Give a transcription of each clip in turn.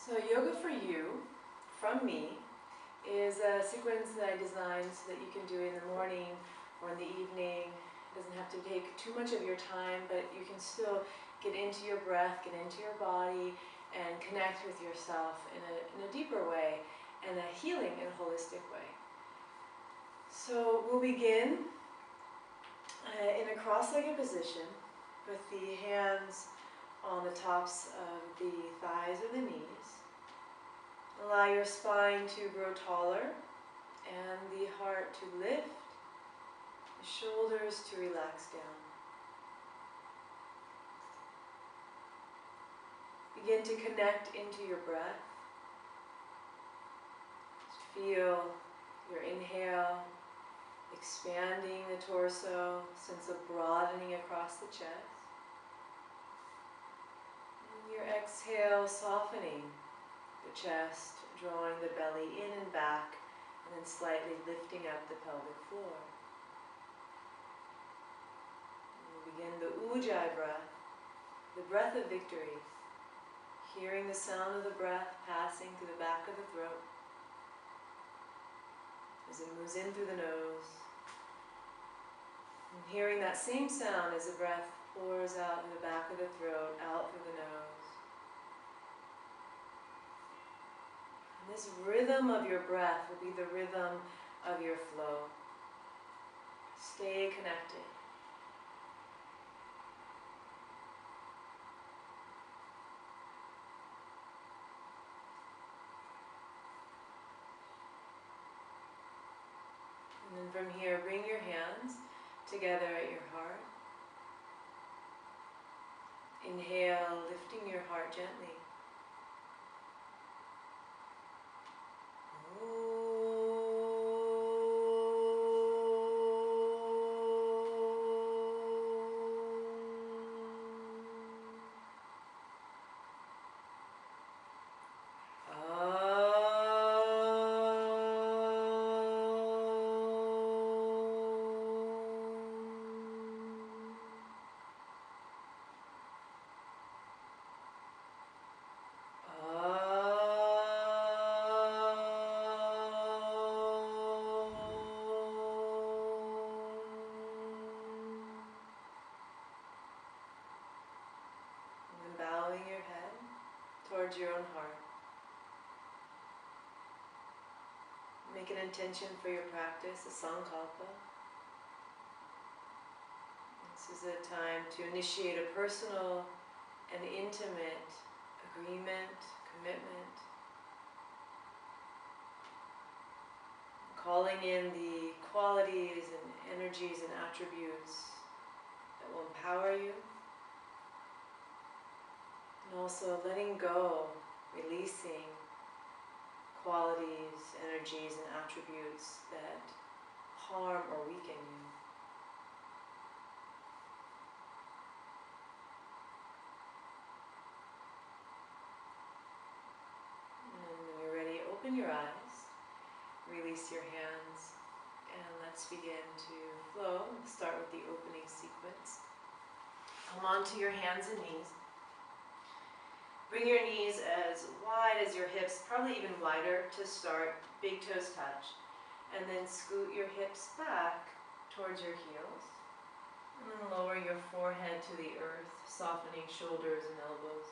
So Yoga for You, from me, is a sequence that I designed so that you can do in the morning or in the evening. It doesn't have to take too much of your time, but you can still get into your breath, get into your body, and connect with yourself in a deeper way, and a healing and holistic way. So we'll begin in a cross-legged position with the hands on the tops of the thighs or the knees. Allow your spine to grow taller and the heart to lift, the shoulders to relax down. Begin to connect into your breath. Just feel your inhale, expanding the torso, sense of broadening across the chest. And your exhale, softening the chest, drawing the belly in and back, and then slightly lifting up the pelvic floor. And we'll begin the Ujjayi breath, the breath of victory, hearing the sound of the breath passing through the back of the throat as it moves in through the nose, and hearing that same sound as the breath pours out through the back of the throat, out through the nose. And this rhythm of your breath will be the rhythm of your flow. Stay connected. And then from here, bring your hands together at your heart. Inhale, lifting your heart gently. Bowing your head towards your own heart. Make an intention for your practice, a sankalpa. This is a time to initiate a personal and intimate agreement, commitment. Calling in the qualities and energies and attributes that will empower you. And also letting go, releasing qualities, energies, and attributes that harm or weaken you. And when you're ready, open your eyes, release your hands, and let's begin to flow. We'll start with the opening sequence. Come onto your hands and knees. Bring your knees as wide as your hips, probably even wider to start, big toes touch. And then scoot your hips back towards your heels. And then lower your forehead to the earth, softening shoulders and elbows.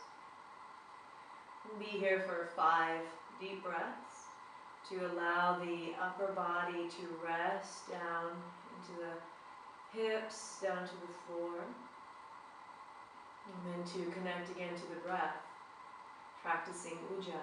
And be here for 5 deep breaths to allow the upper body to rest down into the hips, down to the floor. And then to connect again to the breath. Practicing Ujjayi.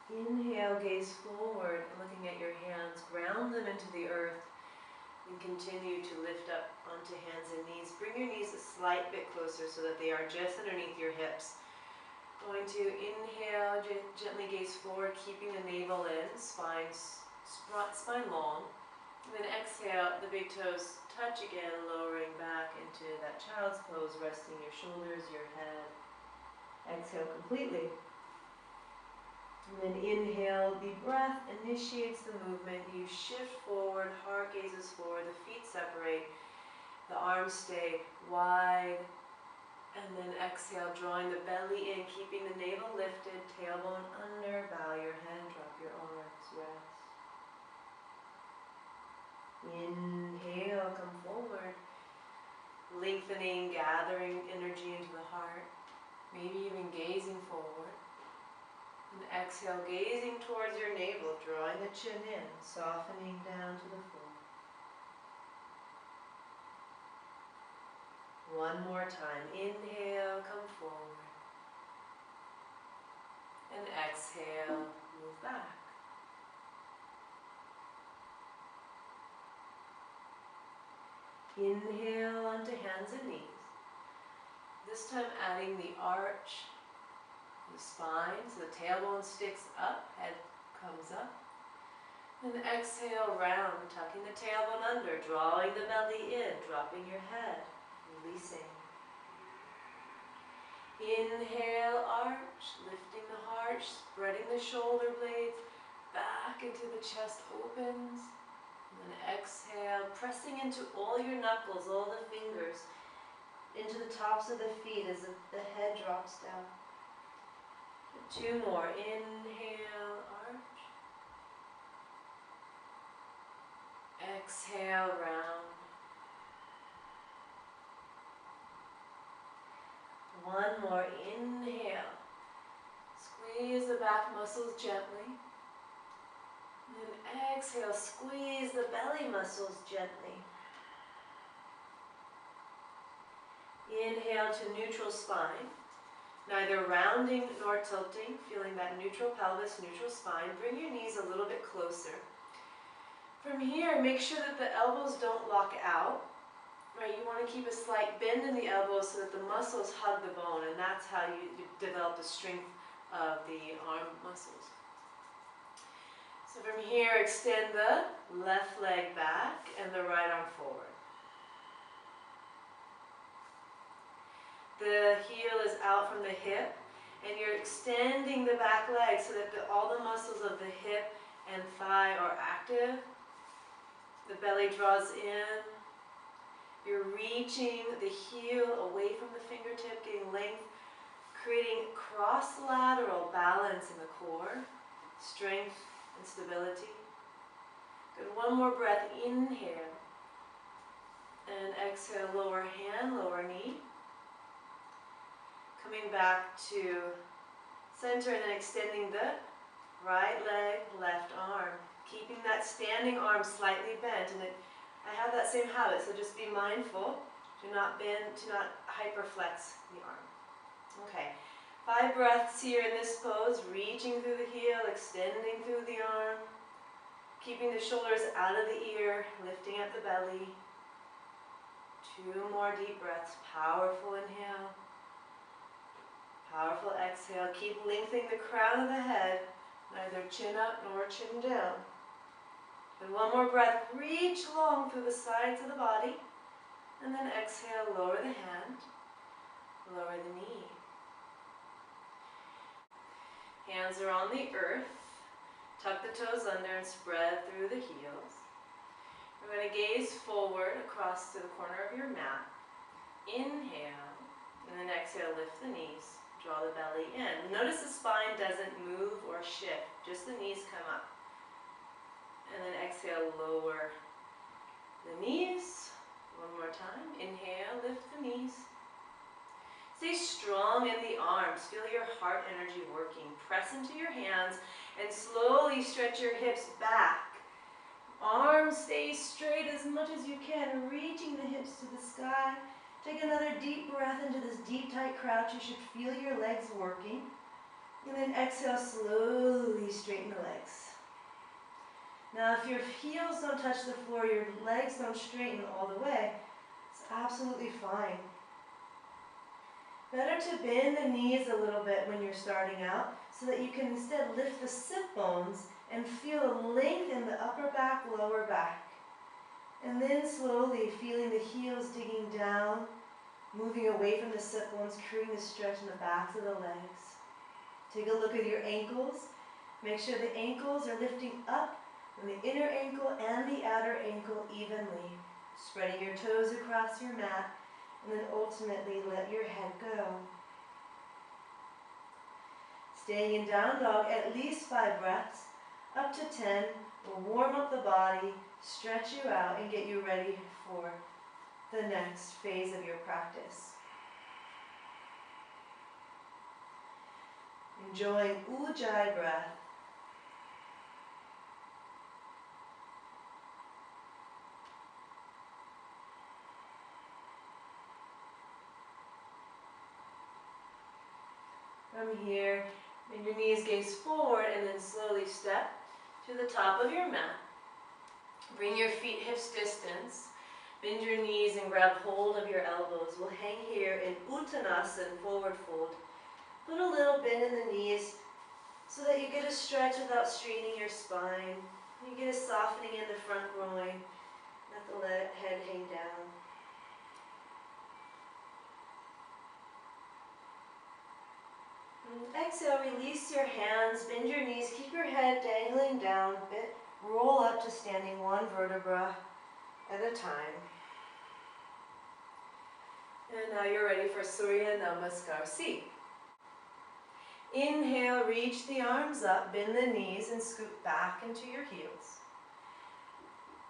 Inhale, gaze forward, looking at your hands, ground them into the earth, and continue to lift up onto hands and knees. Bring your knees a slight bit closer so that they are just underneath your hips. Going to inhale, gently gaze forward, keeping the navel in, spine long. And then exhale, the big toes touch again, lowering back into that child's pose, resting your shoulders, your head. Exhale completely. And then inhale, the breath initiates the movement. You shift forward, heart gazes forward, the feet separate, the arms stay wide. And then exhale, drawing the belly in, keeping the navel lifted, tailbone under, bow your head, drop your arms, rest. Inhale, come forward, lengthening, gathering energy into the heart, maybe even gazing forward. And exhale, gazing towards your navel, drawing the chin in, softening down to the floor. One more time. Inhale, come forward. And exhale, move back. Inhale onto hands and knees. This time adding the arch, the spine, so the tailbone sticks up, head comes up. And exhale, round, tucking the tailbone under, drawing the belly in, dropping your head, releasing. Inhale, arch, lifting the heart, spreading the shoulder blades, back into the chest opens. And then exhale, pressing into all your knuckles, all the fingers, into the tops of the feet as the head drops down. 2 more. Inhale, arch. Exhale, round. 1 more. Inhale. Squeeze the back muscles gently. And then exhale, squeeze the belly muscles gently. Inhale to neutral spine. Neither rounding nor tilting, feeling that neutral pelvis, neutral spine. Bring your knees a little bit closer. From here, make sure that the elbows don't lock out. Right, you want to keep a slight bend in the elbows so that the muscles hug the bone, and that's how you develop the strength of the arm muscles. So from here, extend the left leg back and the right arm forward. The heel is out from the hip, and you're extending the back leg so that all the muscles of the hip and thigh are active. The belly draws in. You're reaching the heel away from the fingertip, getting length, creating cross-lateral balance in the core, strength and stability. Good, 1 more breath, inhale. And exhale, lower hand, lower knee. Coming back to center and then extending the right leg, left arm. Keeping that standing arm slightly bent. And I have that same habit, so just be mindful. Do not bend, do not hyperflex the arm. Okay, 5 breaths here in this pose, reaching through the heel, extending through the arm. Keeping the shoulders out of the ear, lifting up the belly. 2 more deep breaths, powerful inhale. Powerful exhale. Keep lengthening the crown of the head, neither chin up nor chin down. And 1 more breath, reach long through the sides of the body. And then exhale, lower the hand, lower the knee. Hands are on the earth. Tuck the toes under and spread through the heels. We're going to gaze forward across to the corner of your mat. Inhale, and then exhale, lift the knees. Draw the belly in. Notice the spine doesn't move or shift, just the knees come up. And then exhale, lower the knees. 1 more time. Inhale, lift the knees. Stay strong in the arms. Feel your heart energy working. Press into your hands and slowly stretch your hips back. Arms stay straight as much as you can, reaching the hips to the sky. Take another deep breath into this deep, tight crouch. You should feel your legs working. And then exhale, slowly straighten the legs. Now, if your heels don't touch the floor, your legs don't straighten all the way, it's absolutely fine. Better to bend the knees a little bit when you're starting out so that you can instead lift the sit bones and feel a length in the upper back, lower back. And then slowly feeling the heels digging down, moving away from the sit bones, creating a stretch in the backs of the legs. Take a look at your ankles. Make sure the ankles are lifting up from the inner ankle and the outer ankle evenly. Spreading your toes across your mat, and then ultimately let your head go. Staying in down dog at least 5 breaths, up to 10 will warm up the body, stretch you out, and get you ready for the next phase of your practice. Enjoying Ujjayi breath. From here, bend your knees, gaze forward, and then slowly step to the top of your mat. Bring your feet hips distance. Bend your knees and grab hold of your elbows. We'll hang here in Uttanasana, forward fold. Put a little bend in the knees so that you get a stretch without straightening your spine. You get a softening in the front groin. Let the head hang down. Exhale, release your hands, bend your knees, keep your head dangling down a bit, roll up to standing one vertebra at a time. And now you're ready for Surya Namaskar C. Inhale, reach the arms up, bend the knees and scoot back into your heels.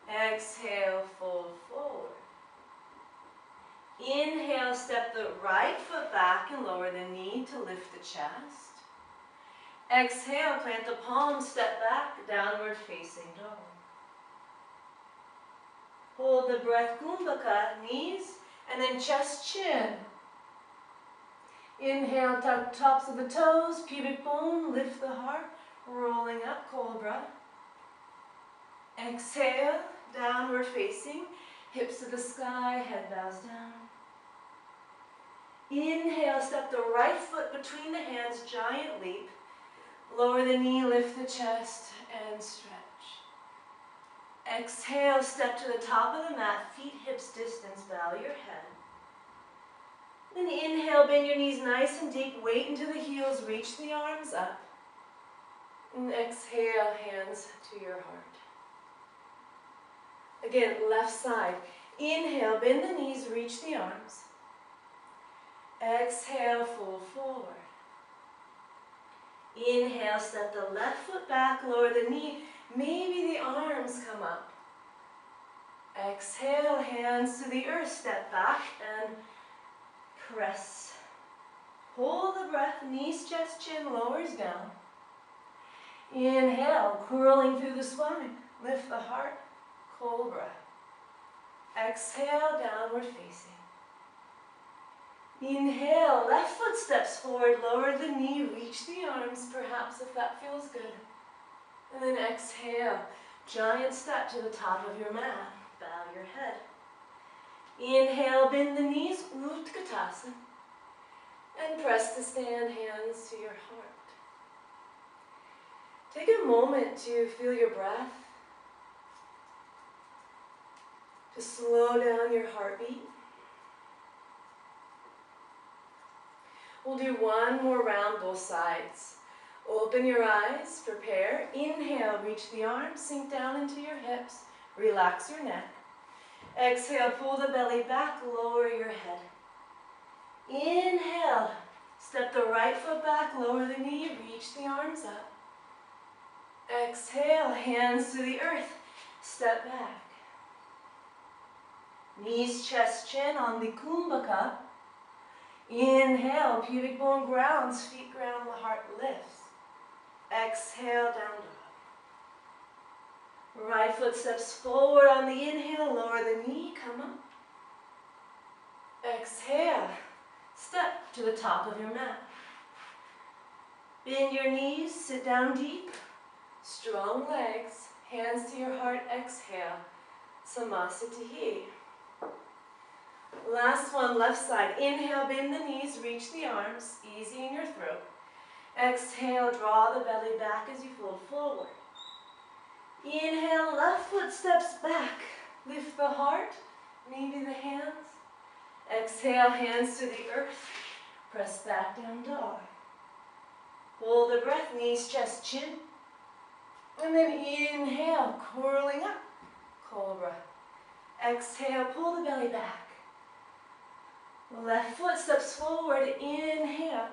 Exhale, fold forward. Inhale, step the right foot back and lower the knee to lift the chest. Exhale, plant the palms, step back, downward facing dog. Hold the breath, Kumbhaka, knees, and then chest, chin. Inhale, tuck tops of the toes, pubic bone, lift the heart, rolling up, cobra. Exhale, downward facing, hips to the sky, head bows down. Inhale, step the right foot between the hands, giant leap. Lower the knee, lift the chest, and stretch. Exhale, step to the top of the mat, feet hips distance, bow your head. Then inhale, bend your knees nice and deep, weight into the heels, reach the arms up. And exhale, hands to your heart. Again, left side. Inhale, bend the knees, reach the arms. Exhale, fold forward. Inhale, step the left foot back, lower the knee. Maybe the arms come up. Exhale, hands to the earth, step back and press. Hold the breath, knees, chest, chin, lowers down. Inhale, curling through the spine. Lift the heart, cobra. Exhale, downward facing. Inhale, left foot steps forward, lower the knee, reach the arms, perhaps if that feels good. And then exhale, giant step to the top of your mat, bow your head. Inhale, bend the knees, Utkatasana, and press to stand, hands to your heart. Take a moment to feel your breath, to slow down your heartbeat. We'll do one more round, both sides. Open your eyes, prepare. Inhale, reach the arms, sink down into your hips. Relax your neck. Exhale, pull the belly back, lower your head. Inhale, step the right foot back, lower the knee, reach the arms up. Exhale, hands to the earth, step back. Knees, chest, chin on the Kumbhaka. Inhale, pubic bone grounds, feet ground, the heart lifts. Exhale, down dog. Right foot steps forward on the inhale, lower the knee, come up. Exhale, step to the top of your mat. Bend your knees, sit down deep. Strong legs, hands to your heart, exhale. Samasthiti. Last one, left side. Inhale, bend the knees, reach the arms, easy in your throat. Exhale, draw the belly back as you fold forward. Inhale, left foot steps back. Lift the heart, maybe the hands. Exhale, hands to the earth. Press back down dog. Hold the breath, knees, chest, chin. And then inhale, curling up, cobra. Exhale, pull the belly back. Left foot steps forward, inhale.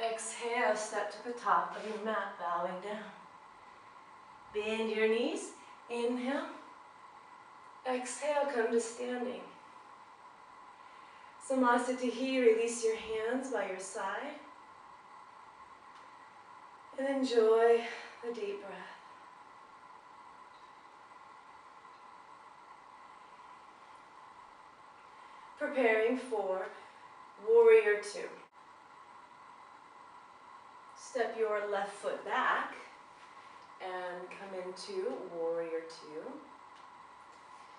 Exhale, step to the top of your mat, bowing down. Bend your knees, inhale. Exhale, come to standing. Samasthiti, release your hands by your side. And enjoy the deep breath. Preparing for warrior two. Step your left foot back and come into warrior two.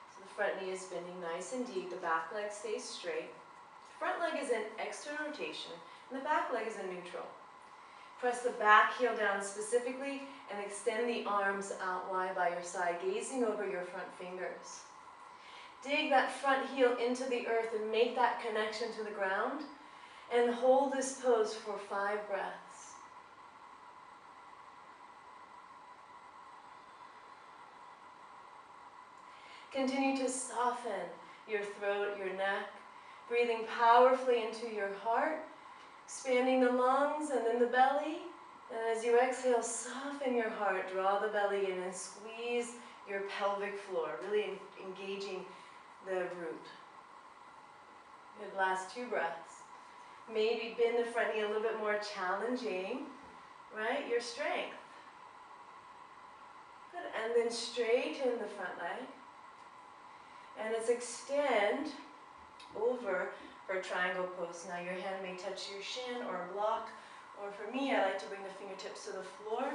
So the front knee is bending nice and deep, the back leg stays straight. Front leg is in external rotation and the back leg is in neutral. Press the back heel down specifically and extend the arms out wide by your side, gazing over your front fingers. Dig that front heel into the earth and make that connection to the ground. And hold this pose for 5 breaths. Continue to soften your throat, your neck, breathing powerfully into your heart, expanding the lungs and then the belly. And as you exhale, soften your heart, draw the belly in and squeeze your pelvic floor, really engaging the root. Good, last 2 breaths. Maybe bend the front knee a little bit more, challenging, right, your strength. Good, and then straighten the front leg. And let's extend over for a triangle pose. Now your hand may touch your shin or a block, or for me, I like to bring the fingertips to the floor.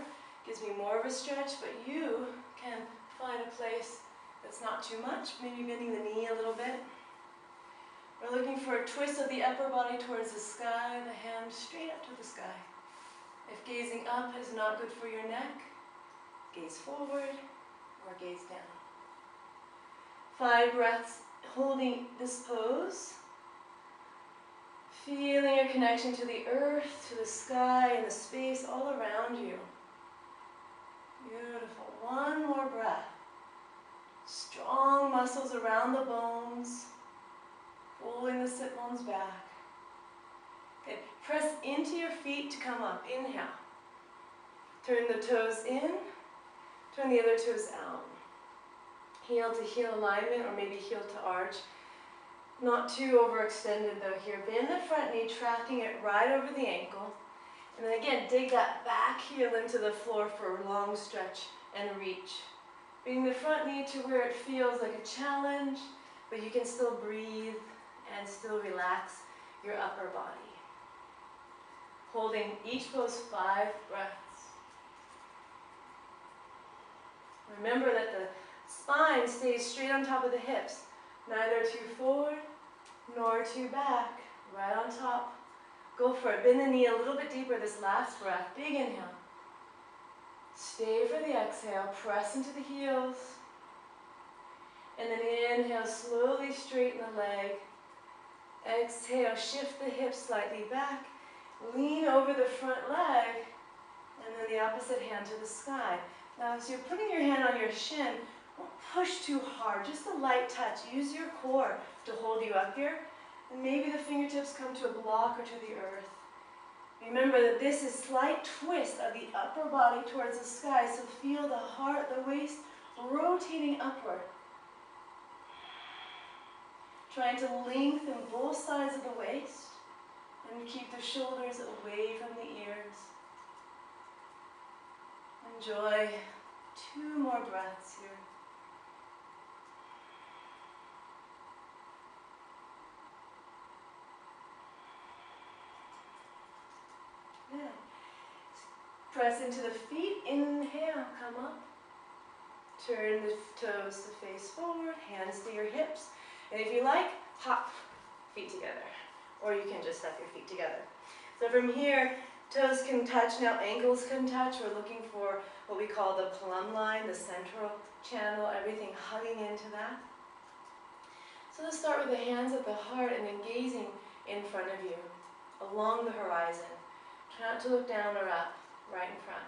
Gives me more of a stretch, but you can find a place that's not too much, maybe bending the knee a little bit. We're looking for a twist of the upper body towards the sky, the hand straight up to the sky. If gazing up is not good for your neck, gaze forward or gaze down. 5 breaths holding this pose. Feeling your connection to the earth, to the sky, and the space all around you. Beautiful. 1 more breath. Strong muscles around the bones, pulling the sit bones back. Okay, press into your feet to come up. Inhale. Turn the toes in, turn the other toes out. Heel to heel alignment, or maybe heel to arch. Not too overextended though here. Bend the front knee, tracking it right over the ankle. And then again, dig that back heel into the floor for a long stretch and reach. Bring the front knee to where it feels like a challenge, but you can still breathe and still relax your upper body. Holding each pose 5 breaths. Remember that the spine stays straight on top of the hips, neither too forward nor too back, right on top. Go for it. Bend the knee a little bit deeper this last breath. Big inhale. Stay for the exhale, press into the heels. And then inhale, slowly straighten the leg. Exhale, shift the hips slightly back. Lean over the front leg. And then the opposite hand to the sky. Now as you're putting your hand on your shin, don't push too hard, just a light touch. Use your core to hold you up here. And maybe the fingertips come to a block or to the earth. Remember that this is slight twist of the upper body towards the sky, so feel the heart, the waist rotating upward. Trying to lengthen both sides of the waist and keep the shoulders away from the ears. Enjoy 2 more breaths here. Good. Press into the feet. Inhale, come up. Turn the toes to face forward, hands to your hips. And if you like, hop, feet together. Or you can just step your feet together. So from here, toes can touch, now ankles can touch. We're looking for what we call the plumb line, the central channel, everything hugging into that. So let's start with the hands at the heart and then gazing in front of you, along the horizon. Try not to look down or up, right in front.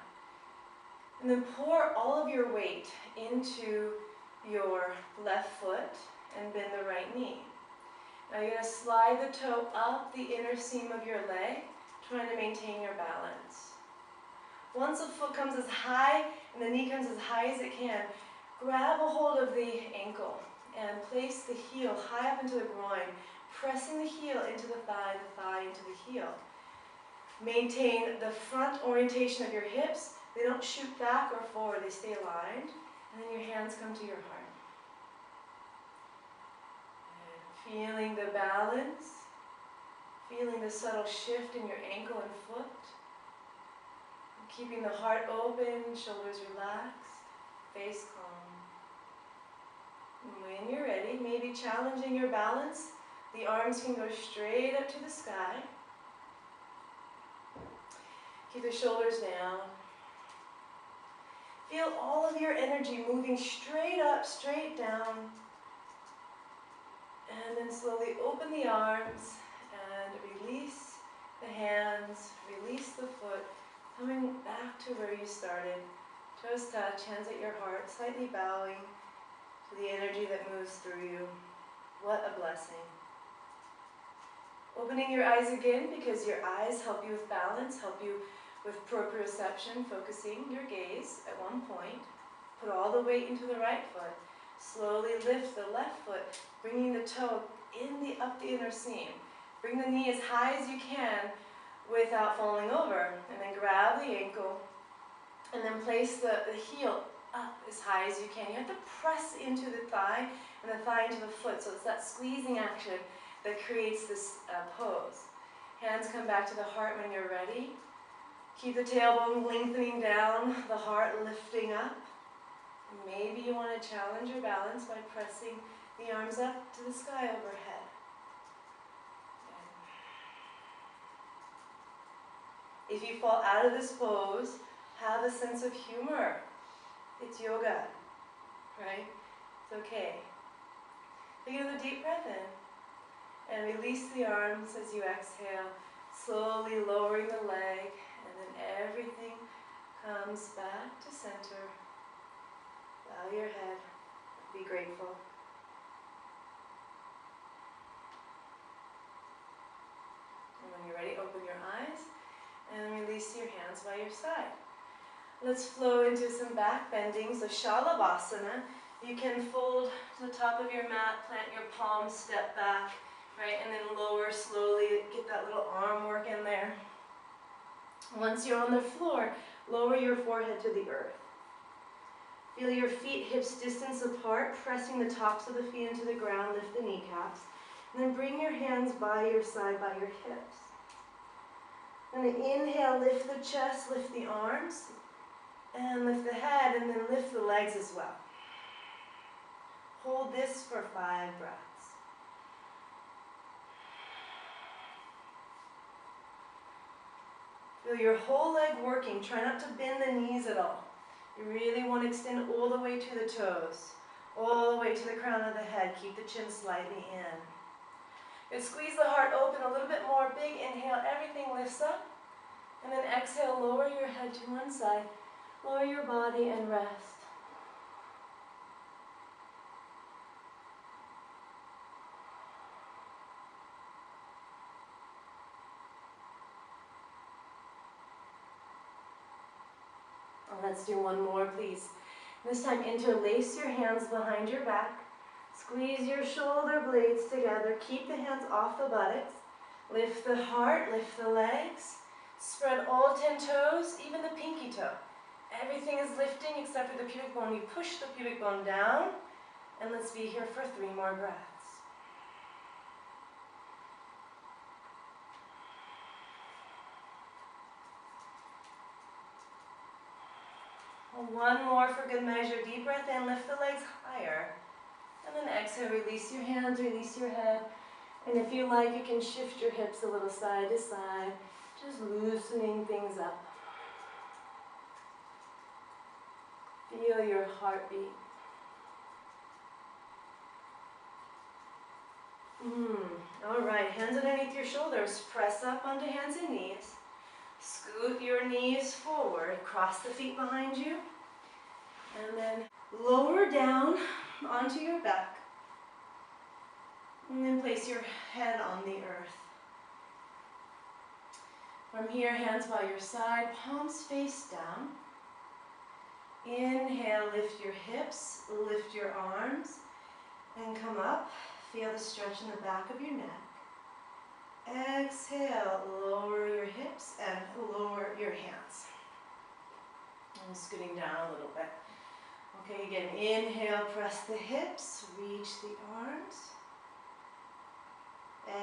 And then pour all of your weight into your left foot and bend the right knee. Now you're going to slide the toe up the inner seam of your leg, trying to maintain your balance. Once the foot comes as high and the knee comes as high as it can, grab a hold of the ankle and place the heel high up into the groin, pressing the heel into the thigh into the heel. Maintain the front orientation of your hips. They don't shoot back or forward, they stay aligned. And then your hands come to your heart. And feeling the balance, feeling the subtle shift in your ankle and foot. Keeping the heart open, shoulders relaxed, face calm. When you're ready, maybe challenging your balance, the arms can go straight up to the sky. Keep the shoulders down. Feel all of your energy moving straight up, straight down. And then slowly open the arms and release the hands, release the foot, coming back to where you started. Toes touch, hands at your heart, slightly bowing to the energy that moves through you. What a blessing. Opening your eyes again, because your eyes help you with balance, help you with proprioception, focusing your gaze at one point. Put all the weight into the right foot. Slowly lift the left foot, bringing the toe up the inner seam. Bring the knee as high as you can without falling over. And then grab the ankle, and then place the heel up as high as you can. You have to press into the thigh, and the thigh into the foot. So it's that squeezing action that creates this pose. Hands come back to the heart when you're ready. Keep the tailbone lengthening down, the heart lifting up. Maybe you want to challenge your balance by pressing the arms up to the sky overhead. If you fall out of this pose, have a sense of humor. It's yoga, right? It's okay. Take another deep breath in and release the arms as you exhale, slowly lowering the leg, and then everything comes back to center. Bow your head, be grateful. And when you're ready, open your eyes and release your hands by your side. Let's flow into some back bending. So Shah. You can fold to the top of your mat, plant your palms, step back, right, and then lower slowly, get that little arm work in there. Once you're on the floor, lower your forehead to the earth. Feel your feet hips distance apart, pressing the tops of the feet into the ground, lift the kneecaps. And then bring your hands by your side, by your hips. And then inhale, lift the chest, lift the arms, and lift the head, and then lift the legs as well. Hold this for 5 breaths. Feel your whole leg working. Try not to bend the knees at all. You really want to extend all the way to the toes, all the way to the crown of the head. Keep the chin slightly in. And squeeze the heart open a little bit more. Big inhale, everything lifts up. And then exhale, lower your head to one side. Lower your body and rest. Let's do one more, please. This time, interlace your hands behind your back. Squeeze your shoulder blades together. Keep the hands off the buttocks. Lift the heart, lift the legs. Spread all 10 toes, even the pinky toe. Everything is lifting except for the pubic bone. You push the pubic bone down, and let's be here for 3 more breaths. One more for good measure. Deep breath in, lift the legs higher. And then exhale, release your hands, release your head. And if you like, you can shift your hips a little side to side, just loosening things up. Feel your heartbeat. All right, hands underneath your shoulders. Press up onto hands and knees. Scoot your knees forward. Cross the feet behind you. And then lower down onto your back. And then place your head on the earth. From here, hands by your side, palms face down. Inhale, lift your hips, lift your arms, and come up. Feel the stretch in the back of your neck. Exhale, lower your hips and lower your hands. And scooting down a little bit. Okay, again, inhale, press the hips, reach the arms.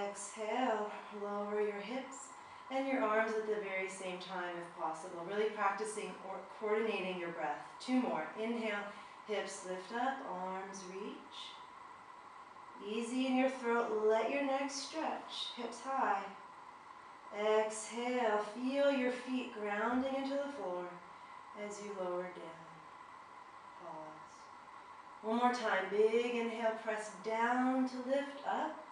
Exhale, lower your hips and your arms at the very same time if possible. Really practicing or coordinating your breath. 2 more. Inhale, hips lift up, arms reach. Easy in your throat, let your neck stretch, hips high. Exhale, feel your feet grounding into the floor as you lower down. Pause. One more time, big inhale, press down to lift up.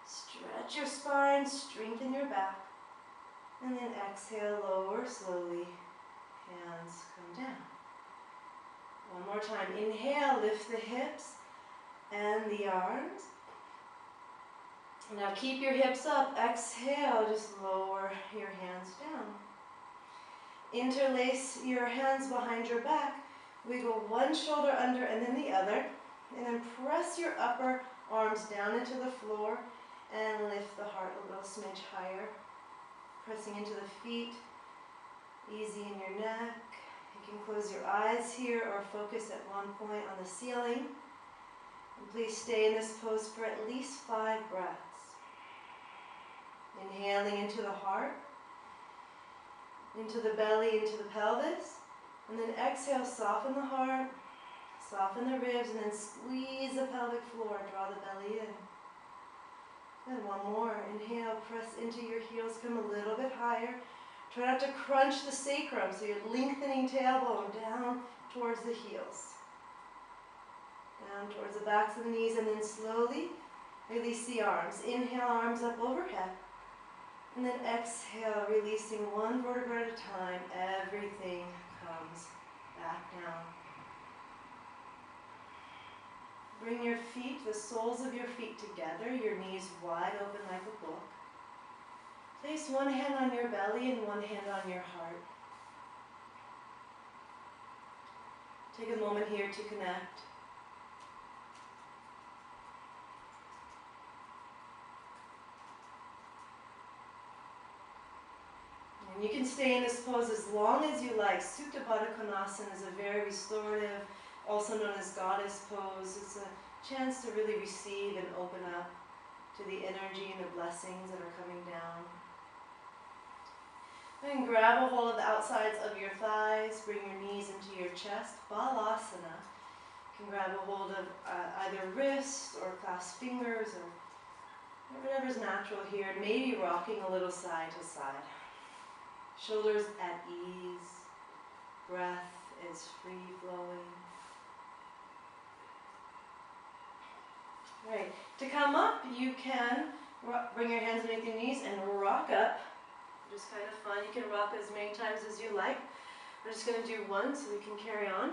Stretch your spine, strengthen your back. And then exhale, lower slowly, hands come down. One more time, inhale, lift the hips and the arms. Now keep your hips up, exhale, just lower your hands down. Interlace your hands behind your back, wiggle one shoulder under and then the other, and then press your upper arms down into the floor and lift the heart a little smidge higher. Pressing into the feet, easy in your neck. You can close your eyes here or focus at one point on the ceiling. And please stay in this pose for at least 5 breaths. Inhaling into the heart, into the belly, into the pelvis. And then exhale, soften the heart, soften the ribs, and then squeeze the pelvic floor, draw the belly in. And one more. Inhale, press into your heels, come a little bit higher. Try not to crunch the sacrum, so you're lengthening tailbone down towards the heels. Down towards the backs of the knees, and then slowly release the arms. Inhale, arms up overhead. And then exhale, releasing one vertebra at a time. Everything comes back down. Bring your feet, the soles of your feet together, your knees wide open like a book. Place one hand on your belly and one hand on your heart. Take a moment here to connect. And you can stay in this pose as long as you like. Supta Baddha Konasana is a very restorative, also known as goddess pose. It's a chance to really receive and open up to the energy and the blessings that are coming down. Then grab a hold of the outsides of your thighs, bring your knees into your chest, Balasana. You can grab a hold of either wrists or clasp fingers or whatever's natural here, maybe rocking a little side to side. Shoulders at ease, breath is free flowing. Right. To come up, you can bring your hands underneath your knees and rock up. Just kind of fun. You can rock as many times as you like. We're just going to do one so we can carry on.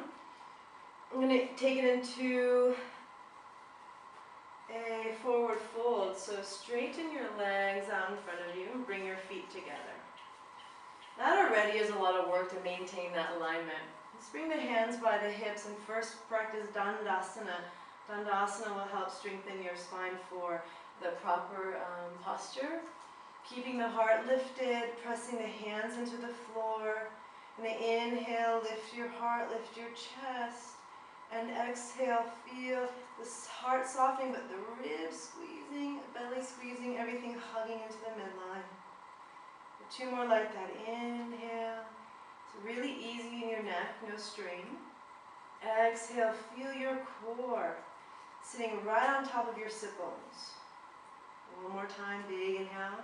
I'm going to take it into a forward fold. So straighten your legs out in front of you and bring your feet together. That already is a lot of work to maintain that alignment. Let's bring the hands by the hips and first practice Dandasana. Dandasana will help strengthen your spine for the proper posture. Keeping the heart lifted, pressing the hands into the floor. And inhale, lift your heart, lift your chest. And exhale, feel the heart softening, but the ribs squeezing, belly squeezing, everything hugging into the midline. 2 more like that. Inhale. It's really easy in your neck, no strain. Exhale, feel your core sitting right on top of your sit bones. One more time, big inhale.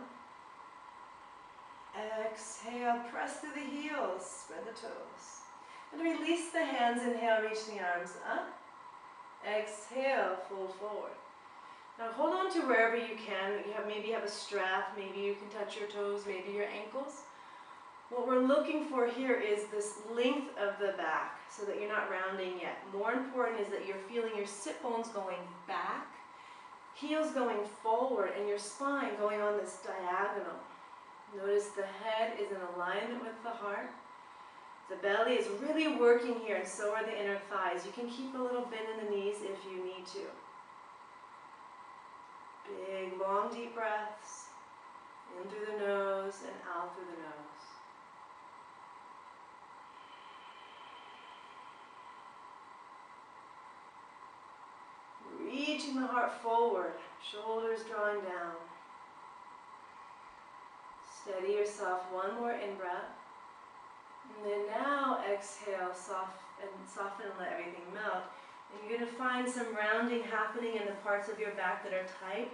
Exhale, press through the heels, spread the toes. And release the hands, inhale, reach the arms up. Exhale, fold forward. Now hold on to wherever you can. Maybe you have a strap, maybe you can touch your toes, maybe your ankles. What we're looking for here is this length of the back so that you're not rounding yet. More important is that you're feeling your sit bones going back, heels going forward, and your spine going on this diagonal. Notice the head is in alignment with the heart. The belly is really working here, and so are the inner thighs. You can keep a little bend in the knees if you need to. Big, long, deep breaths. In through the nose and out through the nose. Reaching the heart forward, shoulders drawing down. Steady yourself, one more in-breath. And then now exhale, soften and let everything melt. And you're going to find some rounding happening in the parts of your back that are tight.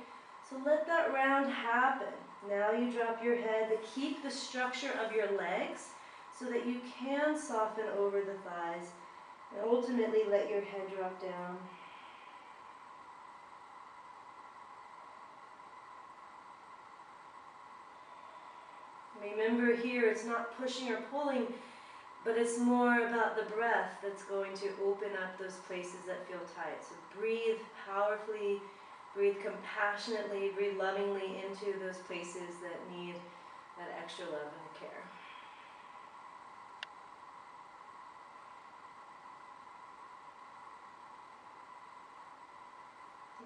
So let that round happen. Now you drop your head to keep the structure of your legs so that you can soften over the thighs. And ultimately let your head drop down. Remember here, it's not pushing or pulling, but it's more about the breath that's going to open up those places that feel tight. So breathe powerfully, breathe compassionately, breathe lovingly into those places that need that extra love and care.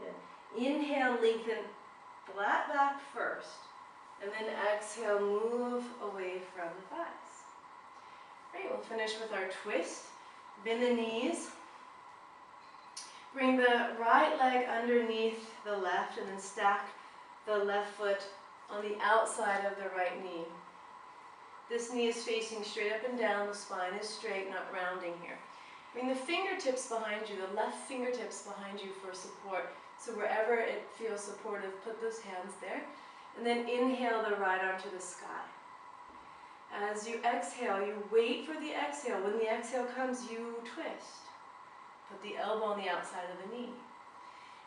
Good. Inhale, lengthen flat back first. And then exhale, move away from the thighs. Great, we'll finish with our twist. Bend the knees. Bring the right leg underneath the left and then stack the left foot on the outside of the right knee. This knee is facing straight up and down, the spine is straight, not rounding here. Bring the fingertips behind you, the left fingertips behind you for support. So wherever it feels supportive, put those hands there. And then inhale the right arm to the sky. As you exhale, you wait for the exhale. When the exhale comes, you twist. Put the elbow on the outside of the knee.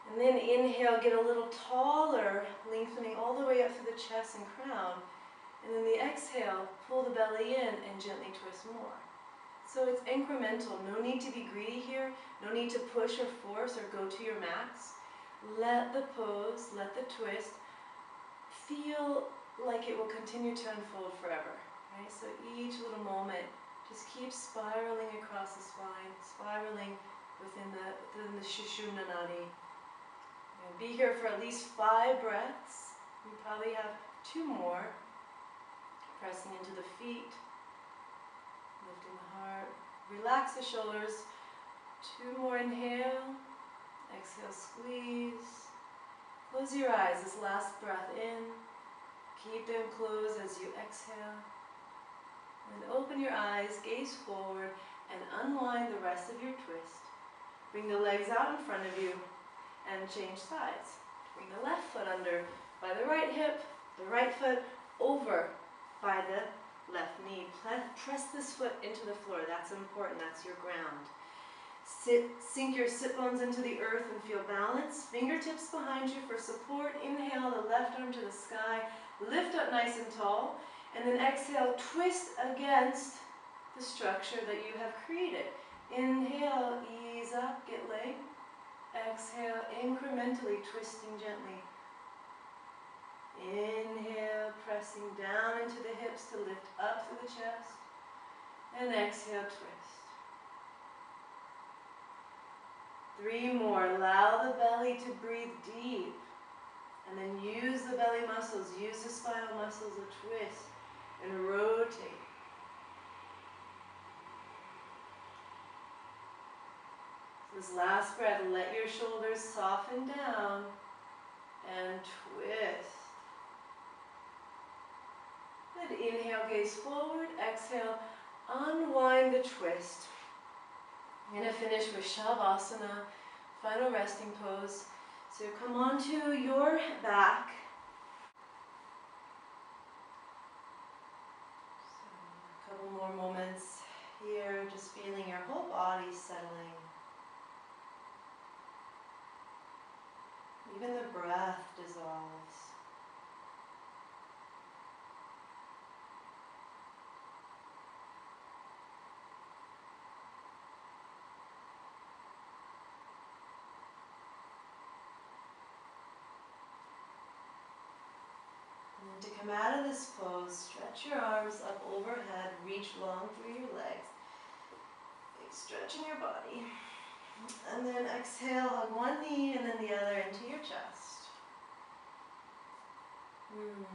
And then inhale, get a little taller, lengthening all the way up through the chest and crown. And then the exhale, pull the belly in and gently twist more. So it's incremental. No need to be greedy here. No need to push or force or go to your max. Let the pose, let the twist feel like it will continue to unfold forever, right? So each little moment just keeps spiraling across the spine, spiraling within the Sushumna Nadi. And be here for at least 5 breaths. You probably have 2 more. Pressing into the feet, lifting the heart. Relax the shoulders. 2 more inhale. Exhale, squeeze. Close your eyes, this last breath in. Keep them closed as you exhale. And open your eyes, gaze forward, and unwind the rest of your twist. Bring the legs out in front of you and change sides. Bring the left foot under by the right hip, the right foot over by the left knee. Press this foot into the floor. That's important. That's your ground. Sink your sit bones into the earth and feel balance. Fingertips behind you for support. Inhale the left arm to the sky. Lift up nice and tall. And then exhale, twist against the structure that you have created. Inhale, ease up, get leg. Exhale, incrementally twisting gently. Inhale, pressing down into the hips to lift up through the chest. And exhale, twist. 3 more. Allow the belly to breathe deep. And then use the belly muscles, use the spinal muscles to twist and rotate. This last breath, let your shoulders soften down and twist. Good. Inhale, gaze forward. Exhale, unwind the twist. I'm going to finish with Shavasana, Final resting pose. So come onto your back. So a couple more moments here, just feeling your whole body settling. Even the breath dissolves. And to come out of this pose, stretch your arms up overhead, reach long through your legs. Big stretch in your body. And then exhale, hug one knee and then the other into your chest. And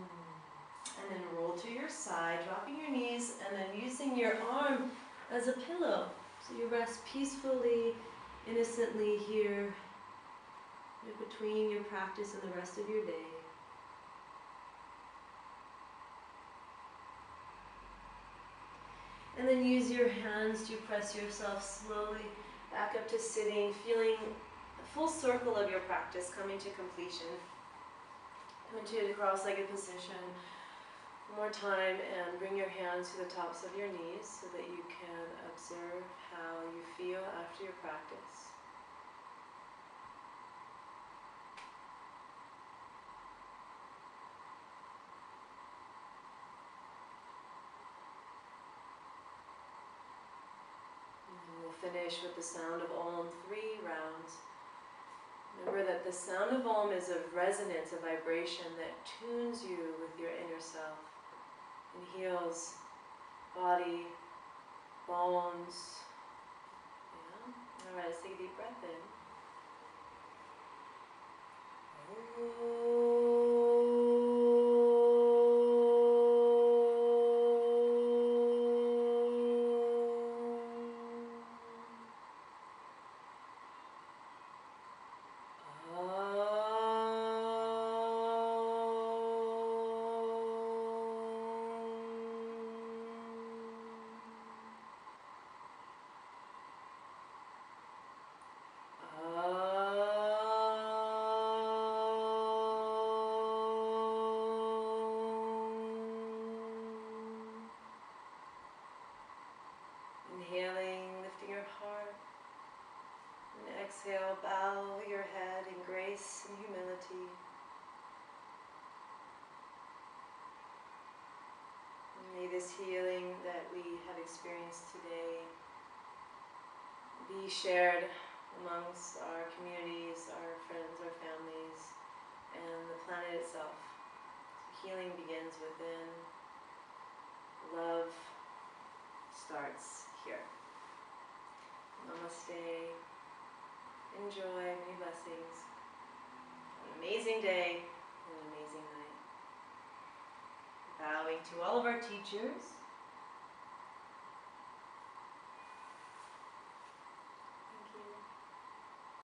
then roll to your side, dropping your knees and then using your arm as a pillow. So you rest peacefully, innocently here in between your practice and the rest of your day. And then use your hands to press yourself slowly back up to sitting, feeling a full circle of your practice coming to completion. Come into the cross-legged position one more time and bring your hands to the tops of your knees so that you can observe how you feel after your practice. We'll finish with the sound of Om 3 rounds. Remember that the sound of Om is a resonance, a vibration that tunes you with your inner self and heals body, bones. Yeah? Alright, let's take a deep breath in. Inhaling, lifting your heart, and exhale, bow your head in grace and humility. And may this healing that we have experienced today be shared amongst our communities, our friends, our families, and the planet itself. So healing begins within. Love starts here. Namaste. Enjoy. Many blessings. An amazing day and an amazing night. Bowing to all of our teachers.